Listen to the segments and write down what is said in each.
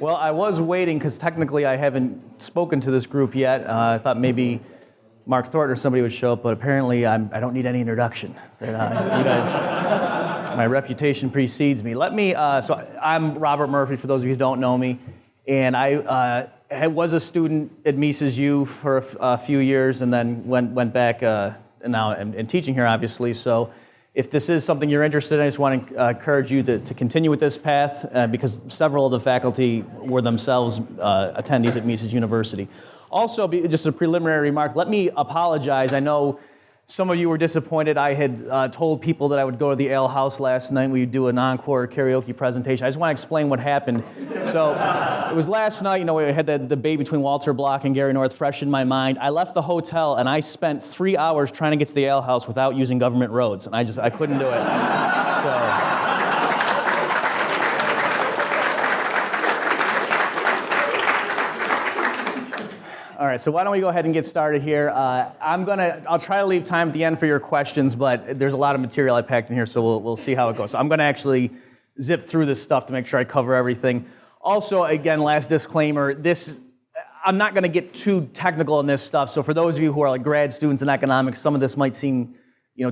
Well, I was waiting because technically I haven't spoken to this group yet. I thought maybe Mark Thornton or somebody would show up, but apparently I don't need any introduction. You guys, my reputation precedes me. So I'm Robert Murphy, for those of you who don't know me, and I was a student at Mises U for a few years, and then went back, and now I'm teaching here, obviously. So if this is something you're interested in, I just want to encourage you to continue with this path because several of the faculty were themselves attendees at Mises University. Also, just a preliminary remark, let me apologize. I know some of you were disappointed. I had told people that I would go to the Ale House last night. We'd do an encore karaoke presentation. I just want to explain what happened. So it was last night, we had the debate between Walter Block and Gary North fresh in my mind. I left the hotel and I spent 3 hours trying to get to the Ale House without using government roads, and I couldn't do it. So. All right, so why don't we go ahead and get started here. I'll try to leave time at the end for your questions, but there's a lot of material I packed in here, so we'll see how it goes. So I'm gonna actually zip through this stuff to make sure I cover everything. Also, again, last disclaimer, I'm not gonna get too technical in this stuff, so for those of you who are like grad students in economics, some of this might seem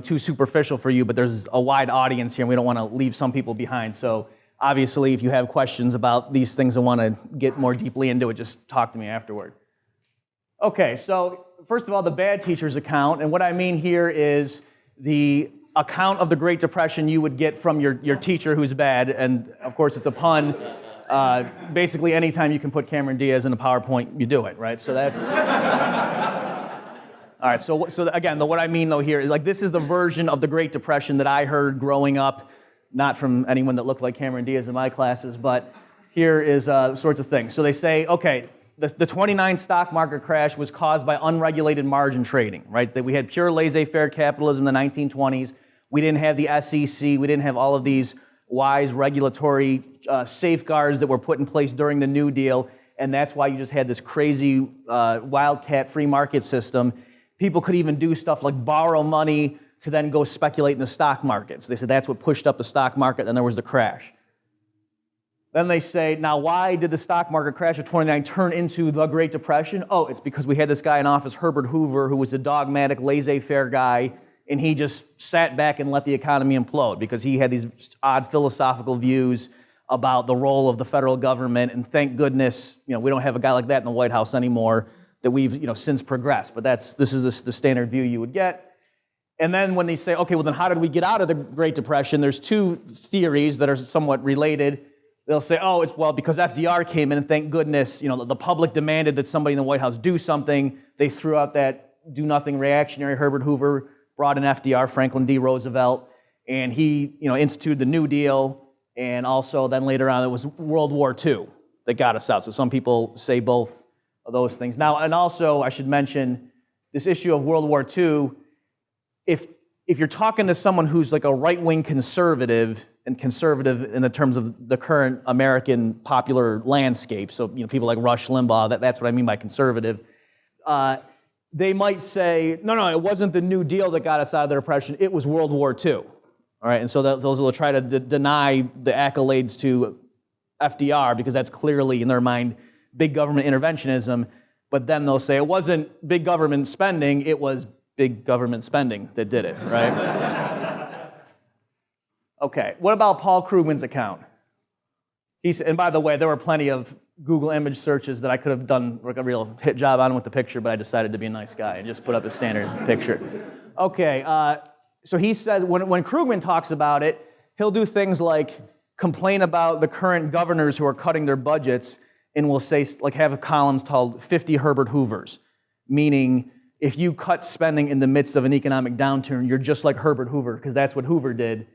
too superficial for you, but there's a wide audience here and we don't wanna leave some people behind. So obviously, if you have questions about these things and wanna get more deeply into it, just talk to me afterward. Okay, so first of all, the bad teacher's account, and what I mean here is the account of the Great Depression you would get from your teacher who's bad, and of course it's a pun. Basically, anytime you can put Cameron Diaz in a PowerPoint, you do it, right? So that's... All right, so again, what I mean though here is this is the version of the Great Depression that I heard growing up, not from anyone that looked like Cameron Diaz in my classes, but here is sorts of things. So they say, okay, the 29 stock market crash was caused by unregulated margin trading, right? That we had pure laissez-faire capitalism in the 1920s. We didn't have the SEC. We didn't have all of these wise regulatory safeguards that were put in place during the New Deal, and that's why you just had this crazy wildcat free market system. People could even do stuff like borrow money to then go speculate in the stock markets. They said that's what pushed up the stock market, and there was the crash. Then they say, now why did the stock market crash of 29 turn into the Great Depression? Oh, it's because we had this guy in office, Herbert Hoover, who was a dogmatic, laissez-faire guy, and he just sat back and let the economy implode because he had these odd philosophical views about the role of the federal government, and thank goodness, we don't have a guy like that in the White House anymore, that we've, since progressed, but this is the standard view you would get. And then when they say, okay, well then how did we get out of the Great Depression? There's two theories that are somewhat related. They'll say, oh, it's because FDR came in, and thank goodness, the public demanded that somebody in the White House do something. They threw out that do-nothing reactionary. Herbert Hoover brought in FDR, Franklin D. Roosevelt, and he, instituted the New Deal, and also then later on it was World War II that got us out. So some people say both of those things. Now, and also I should mention this issue of World War II, if you're talking to someone who's like a right-wing conservative, and conservative in the terms of the current American popular landscape, so people like Rush Limbaugh, that's what I mean by conservative, they might say, no, it wasn't the New Deal that got us out of the Depression, it was World War II. All right, and so those will try to deny the accolades to FDR because that's clearly, in their mind, big government interventionism, but then they'll say it wasn't big government spending, it was big government spending that did it, right? Okay, what about Paul Krugman's account? And by the way, there were plenty of Google image searches that I could have done like a real hit job on with the picture, but I decided to be a nice guy and just put up a standard picture. Okay, so he says, when Krugman talks about it, he'll do things like complain about the current governors who are cutting their budgets, and will say, have columns called 50 Herbert Hoovers, meaning if you cut spending in the midst of an economic downturn, you're just like Herbert Hoover, because that's what Hoover did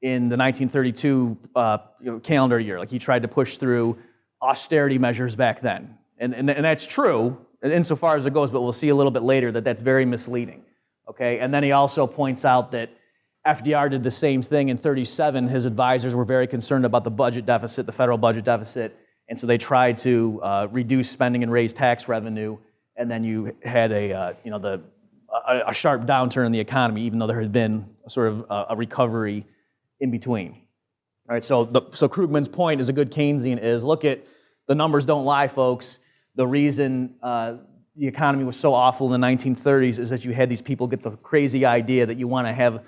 in the 1932 calendar year. He tried to push through austerity measures back then. And that's true, insofar as it goes, but we'll see a little bit later that that's very misleading. Okay, and then he also points out that FDR did the same thing in 37. His advisors were very concerned about the budget deficit, the federal budget deficit, and so they tried to reduce spending and raise tax revenue, and then you had a sharp downturn in the economy, even though there had been sort of a recovery in between. All right, so Krugman's point is a good Keynesian is, look at the numbers don't lie, folks. The reason the economy was so awful in the 1930s is that you had these people get the crazy idea that you want to have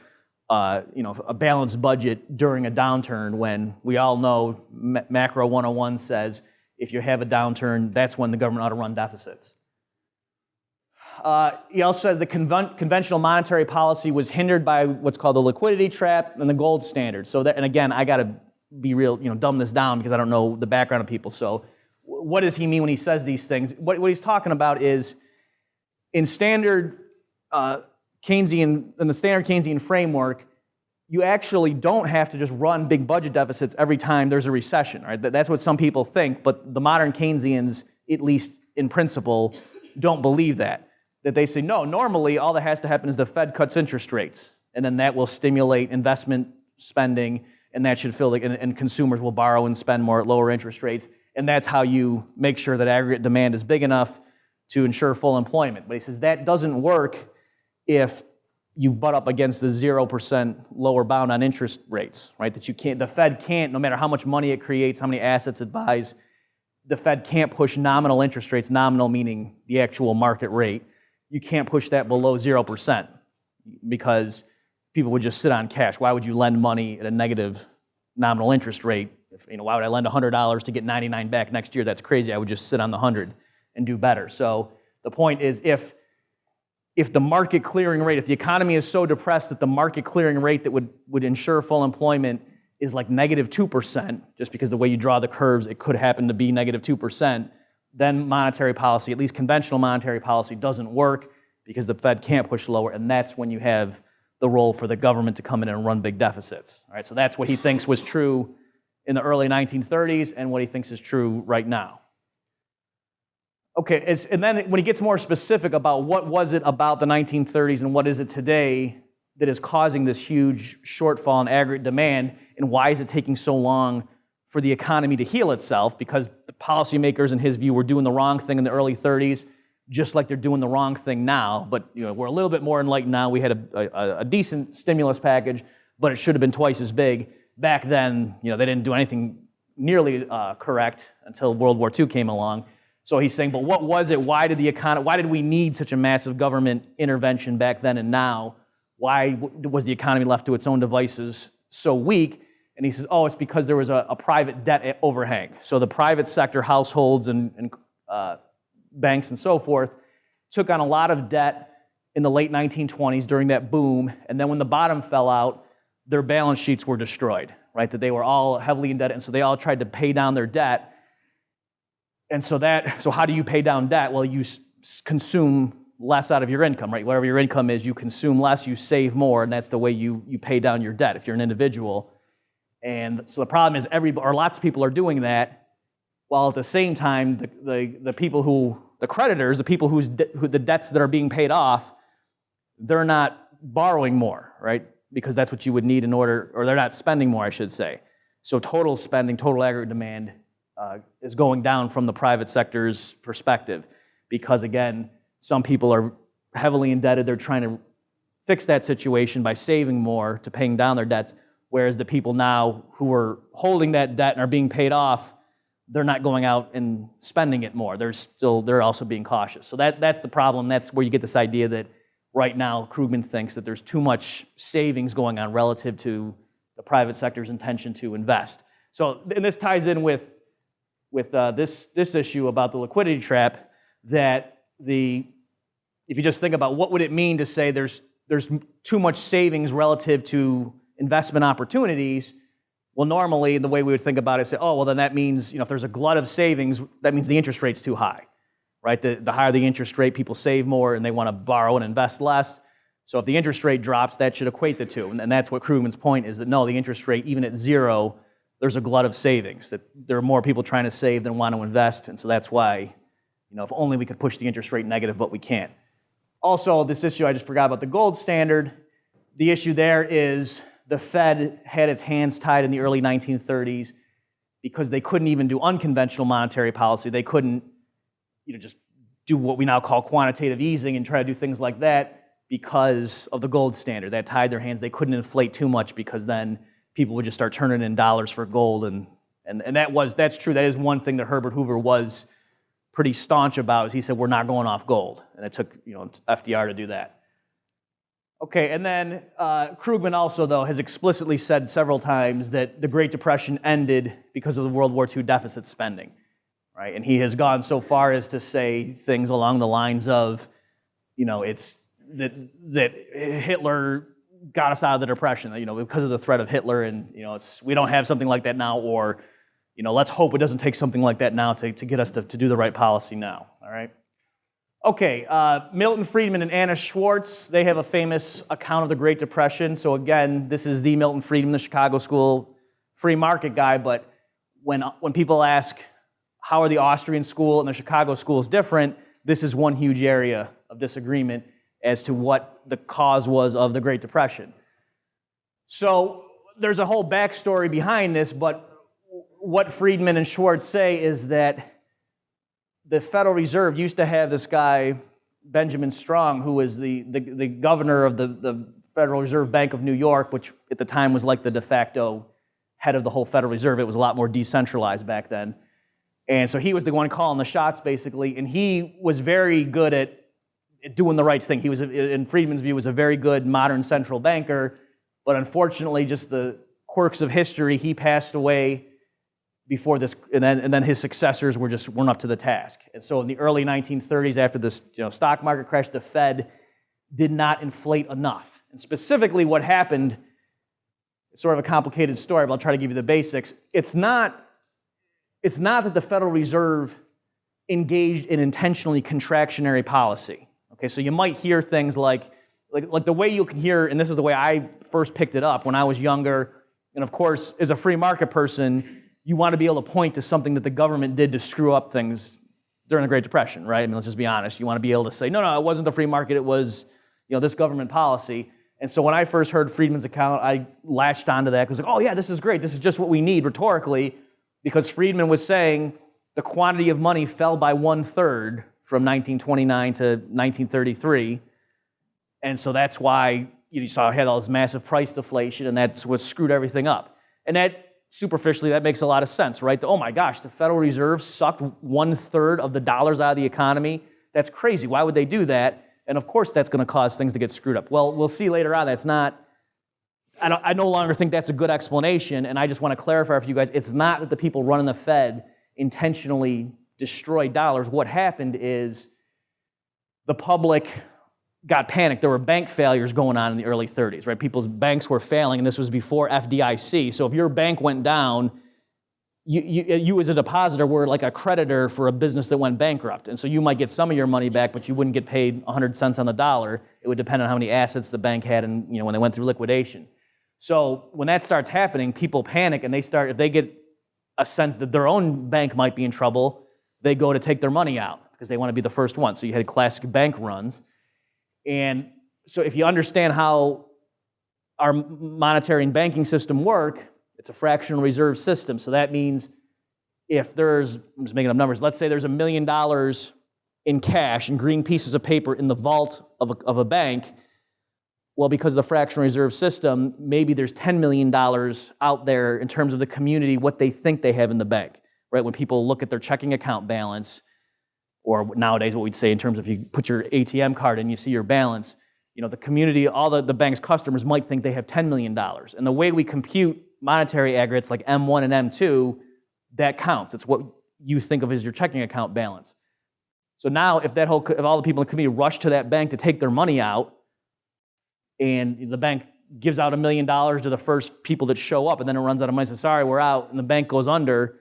a balanced budget during a downturn, when we all know Macro 101 says if you have a downturn, that's when the government ought to run deficits. He also says the conventional monetary policy was hindered by what's called the liquidity trap and the gold standard. So that, and again, I got to be real, dumb this down because I don't know the background of people. So what does he mean when he says these things? What he's talking about is in standard Keynesian, in the standard Keynesian framework, you actually don't have to just run big budget deficits every time there's a recession, right? That's what some people think, but the modern Keynesians, at least in principle, don't believe that. That they say, no, normally all that has to happen is the Fed cuts interest rates, and then that will stimulate investment spending, and that should fill, and consumers will borrow and spend more at lower interest rates, and that's how you make sure that aggregate demand is big enough to ensure full employment. But he says that doesn't work if you butt up against the 0% lower bound on interest rates, right? That you can't, the Fed can't, no matter how much money it creates, how many assets it buys, the Fed can't push nominal interest rates, nominal meaning the actual market rate. You can't push that below 0% because people would just sit on cash. Why would you lend money at a negative nominal interest rate? Why would I lend $100 to get 99 back next year? That's crazy. I would just sit on the 100 and do better. So the point is, if the market clearing rate, if the economy is so depressed that the market clearing rate that would ensure full employment is like negative 2%, just because the way you draw the curves, it could happen to be negative 2%, then monetary policy, at least conventional monetary policy, doesn't work because the Fed can't push lower, and that's when you have the role for the government to come in and run big deficits. All right, so that's what he thinks was true in the early 1930s and what he thinks is true right now. Okay, and then when he gets more specific about what was it about the 1930s and what is it today that is causing this huge shortfall in aggregate demand, and why is it taking so long for the economy to heal itself, because the policymakers, in his view, were doing the wrong thing in the early 30s, just like they're doing the wrong thing now. But we're a little bit more enlightened now. We had a decent stimulus package, but it should have been twice as big. Back then, they didn't do anything nearly correct until World War II came along. So he's saying, but what was it? Why did we need such a massive government intervention back then and now? Why was the economy left to its own devices so weak? And he says, it's because there was a private debt overhang. So the private sector, households and banks and so forth, took on a lot of debt in the late 1920s during that boom. And then when the bottom fell out, their balance sheets were destroyed, right? That they were all heavily indebted, and so they all tried to pay down their debt. And so how do you pay down debt? Well, you consume less out of your income, right? Whatever your income is, you consume less, you save more, and that's the way you pay down your debt if you're an individual. And so the problem is lots of people are doing that, while at the same time, the people the creditors, the people who the debts that are being paid off, they're not borrowing more, right? Because that's what you would need or they're not spending more, I should say. So total spending, total aggregate demand is going down from the private sector's perspective, because again, some people are heavily indebted. They're trying to fix that situation by saving more to paying down their debts, whereas the people now who are holding that debt and are being paid off, they're not going out and spending it more. They're also being cautious. So that's the problem. That's where you get this idea that right now Krugman thinks that there's too much savings going on relative to the private sector's intention to invest. So, and this ties in with this issue about the liquidity trap, that if you just think about what would it mean to say there's too much savings relative to investment opportunities. Well, normally the way we would think about it is say, then that means if there's a glut of savings, that means the interest rate's too high, right? The higher the interest rate, people save more and they want to borrow and invest less. So if the interest rate drops, that should equate the two. And that's what Krugman's point is, that no, the interest rate, even at zero, there's a glut of savings, that there are more people trying to save than want to invest. And so that's why, if only we could push the interest rate negative, but we can't. Also, this issue, I just forgot about the gold standard. The issue there is the Fed had its hands tied in the early 1930s because they couldn't even do unconventional monetary policy. They couldn't, just do what we now call quantitative easing and try to do things like that because of the gold standard. That tied their hands. They couldn't inflate too much because then people would just start turning in dollars for gold, and And that's true. That is one thing that Herbert Hoover was pretty staunch about, is he said, we're not going off gold. And it took FDR to do that. Okay, and then Krugman also, though, has explicitly said several times that the Great Depression ended because of the World War II deficit spending, right? And he has gone so far as to say things along the lines of, it's that Hitler got us out of the Depression, because of the threat of Hitler, and we don't have something like that now, or let's hope it doesn't take something like that now to get us to do the right policy now. All right. Okay, Milton Friedman and Anna Schwartz, they have a famous account of the Great Depression. So again, this is the Milton Friedman, the Chicago School free market guy, but when people ask, how are the Austrian school and the Chicago schools different, this is one huge area of disagreement as to what the cause was of the Great Depression. So there's a whole backstory behind this, but what Friedman and Schwartz say is that the Federal Reserve used to have this guy, Benjamin Strong, who was the governor of the Federal Reserve Bank of New York, which at the time was like the de facto head of the whole Federal Reserve. It was a lot more decentralized back then. And so he was the one calling the shots, basically, and he was very good at doing the right thing. He was, in Friedman's view, was a very good modern central banker, but unfortunately, just the quirks of history, he passed away before this, and then his successors weren't up to the task. And so in the early 1930s, after this stock market crash, the Fed did not inflate enough. And specifically what happened, it's sort of a complicated story, but I'll try to give you the basics. It's not that the Federal Reserve engaged in intentionally contractionary policy. Okay, so you might hear things like the way you can hear, and this is the way I first picked it up when I was younger, and of course, as a free market person, you want to be able to point to something that the government did to screw up things during the Great Depression, right? I mean, let's just be honest. You want to be able to say, no, it wasn't the free market, it was this government policy. And so when I first heard Friedman's account, I latched onto that because, oh yeah, this is great. This is just what we need rhetorically, because Friedman was saying the quantity of money fell by 1/3 from 1929 to 1933. And so that's why you saw had all this massive price deflation, and that's what screwed everything up. And that, superficially, that makes a lot of sense, right? Oh my gosh, the Federal Reserve sucked 1/3 of the dollars out of the economy. That's crazy. Why would they do that? And of course, that's going to cause things to get screwed up. Well, we'll see later on. That's not. I no longer think that's a good explanation, and I just want to clarify for you guys. It's not that the people running the Fed intentionally destroyed dollars. What happened is the public got panicked. There were bank failures going on in the early 30s, right? People's banks were failing, and this was before FDIC. So if your bank went down, you as a depositor were like a creditor for a business that went bankrupt. And so you might get some of your money back, but you wouldn't get paid 100 cents on the dollar. It would depend on how many assets the bank had and when they went through liquidation. So when that starts happening, people panic, and if they get a sense that their own bank might be in trouble, they go to take their money out because they want to be the first one. So you had classic bank runs. And so if you understand how our monetary and banking system work, it's a fractional reserve system. So that means if I'm just making up numbers, let's say there's $1 million in cash, in green pieces of paper in the vault of a bank. Well, because of the fractional reserve system, maybe there's $10 million out there in terms of the community, what they think they have in the bank, right? When people look at their checking account balance, or nowadays what we'd say in terms of if you put your ATM card in, you see your balance, the community, all the bank's customers might think they have $10 million. And the way we compute monetary aggregates like M1 and M2, that counts. It's what you think of as your checking account balance. So now if all the people in the community rush to that bank to take their money out, and the bank gives out $1 million to the first people that show up, and then it runs out of money and says, sorry, we're out, and the bank goes under,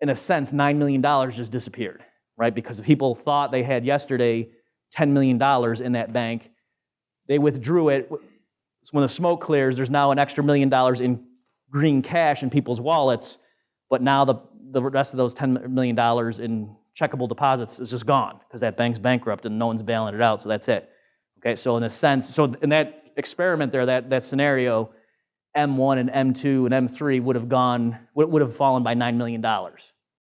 in a sense, $9 million just disappeared, right? Because the people thought they had yesterday $10 million in that bank. They withdrew it. So when the smoke clears, there's now an extra $1 million in green cash in people's wallets, but now the rest of those $10 million in checkable deposits is just gone because that bank's bankrupt and no one's bailing it out, so that's it. Okay, so in a sense, in that experiment there, that scenario, M1 and M2 and M3 would have fallen by $9 million.